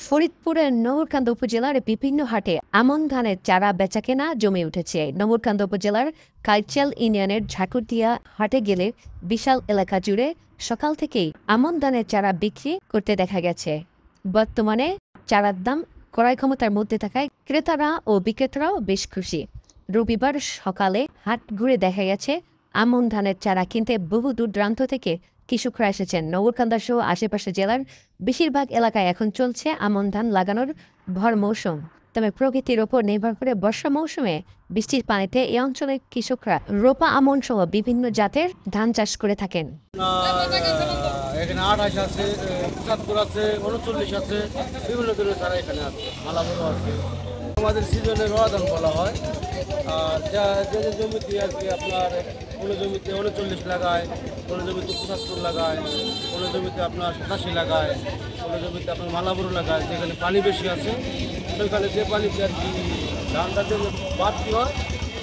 ফরিদপুরের নগরকান্দা উপজেলার বিভিন্ন হাটে আমন ধানের চারা বেচাকেনা জমে উঠেছে। নগরকান্দা উপজেলার কাইচাল ইউনিয়নের ঝাকুরদিয়া হাটে গেলে বিশাল এলাকা জুড়ে সকাল থেকেই আমন ধানের চারা বিক্রি করতে দেখা গেছে। বর্তমানে চারার দাম ক্রয় ক্ষমতার মধ্যে থাকায় ক্রেতারা ও বিক্রেতারাও বেশ খুশি। রবিবার সকালে হাট ঘুরে দেখা গেছে আমন ধানের চারা কিনতে বহু দূর দূরান্ত থেকে কৃষকরা এসেছেন। নগরকান্দা সহ আশেপাশের জেলার বেশিরভাগ এলাকায় এখন চলছে আমন ধান লাগানোর ভর মৌসুম। তবে প্রকৃতির ওপর নির্ভর করে বর্ষা মৌসুমে বৃষ্টির পানিতে এই অঞ্চলের কৃষকরা রোপা আমন সহ বিভিন্ন জাতের ধান চাষ করে থাকেন। এখানে 28 আছে, 75 আছে, 39 আছে, বিভিন্ন ধরনের চারা এখানে আছে, মালাবড় আছে। আমাদের সিজনে রোয়া ধান বলা হয়। আর যে জমিতে আর কি আপনার কোনো জমিতে 39 লাগায়, কোনো জমিতে 75 লাগায়, কোনো জমিতে আপনার 87 লাগায়, কোনো জমিতে আপনার মালাবড় লাগায়। যেখানে পানি বেশি আছে সেখানে যে পানিতে আর কি ধানটা যে বাড়তি হয়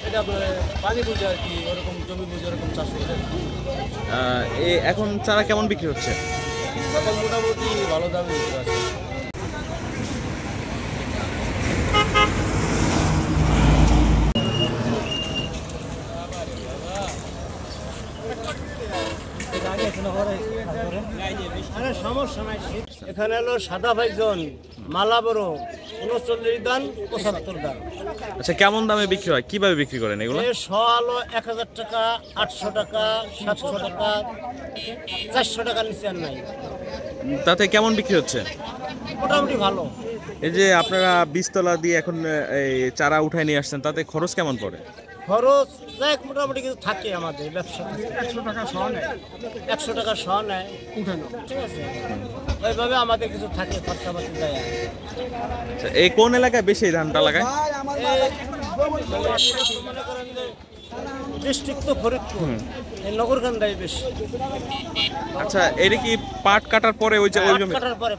এটা আপনার পানি বুঝে আর কি ওরকম জমি বুঝে ওরকম চাষ করে। এখন চারা কেমন বিক্রি হচ্ছে? এখন মোটামুটি ভালো দামে বিক্রি আছে। এখানে হলো সাদা ভাইজন, মালাবড় 39 দান, 75 দান। আচ্ছা, কেমন দামে বিক্রি হয়, কিভাবে বিক্রি করেন এগুলো? হলো 1000 টাকা, 800 টাকা, 700 টাকা, 400 টাকার নিচে আর নাই। তাতে কেমন বিক্রি হচ্ছে? মোটামুটি ভালো। এই যে আপনারা বীজতলা দিয়ে এখন এই চারা উঠায় নিয়ে আসছেন, তাতে খরচ কেমন পড়ে? খরচ যাক মোটামুটি কিছু থাকে আমাদের ব্যবসা। 100 টাকা সহ নেয়, 100 টাকা সহ নেয় উঠানো, ঠিক আছে। ওইভাবে আমাদের কিছু থাকে, খরচাপাতি দেয়। আচ্ছা, এই কোন এলাকায় বেশি এই ধানটা লাগায়? মনে করেন যে ডিস্ট্রিক্ট তো ফরিদপুর, এই নগরকান্দায় বেশি। আচ্ছা, এটা কি পাট কাটার পরে ওই যে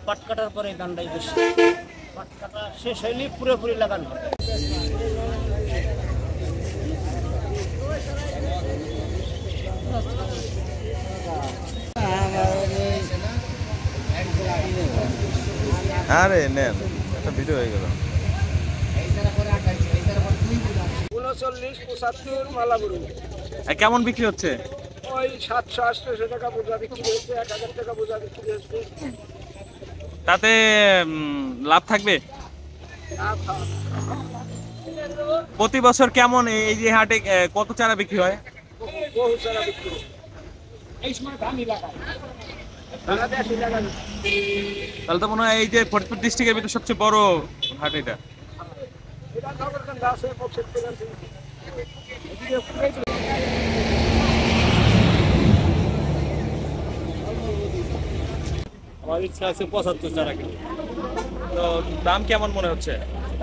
পাট কাটার পরে এই ধানটাই বেশি। পাট কাটা শেষ হইলে পুরোপুরি লাগানো। আরে নেন, একটা ভিডিও হয়ে গেল। 39, 75 মালাবড়। কেমন বিক্রি হচ্ছে? ওই 700-800 টাকা বোঝা বিক্রি হচ্ছে, 1000 টাকা বোঝা বিক্রি হচ্ছে। তাতে লাভ থাকবে? প্রতি বছর কেমন এই যে হাটে কত চারা বিক্রি হয়? বহু চারা বিক্রি হয়। এই সময় ধানই লাগায়। তাহলে তো মনে হয় এই যে ফরিদপুর ডিস্ট্রিক্টের ভিতরে সবচেয়ে বড় হাট এটা। আমার ইচ্ছা আছে 75 চারা কিনে। তো দাম কেমন মনে হচ্ছে?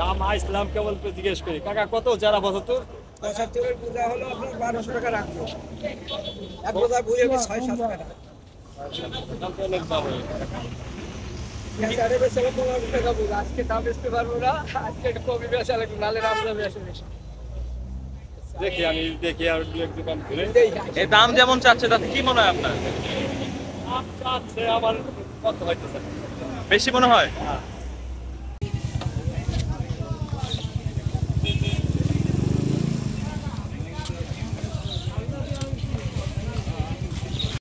দাম আসলাম কেবল জিজ্ঞেস করি, কাকা কত চারা 75? 75 এর পূজা হলো আপনার 1200 টাকা রাখবো। এক বোঝা ভুঁড়ি হবে 6-7 টাকা। দাম তো অনেক দাম হয়। চারে বেশি 15 টাকা বোঝা। আজকে দাম বেচতে পারবো না, আজকে একটু কমই বেচা লাগবে, নালে রামদা বেশি বেশি। দেখি আর দু এক দোকান ঘুরে। এই দাম যেমন চাচ্ছে তাতে কি মনে হয় আপনার? চাচ্ছে আমার কত হইতেছে? বেশি মনে হয়? হ্যাঁ।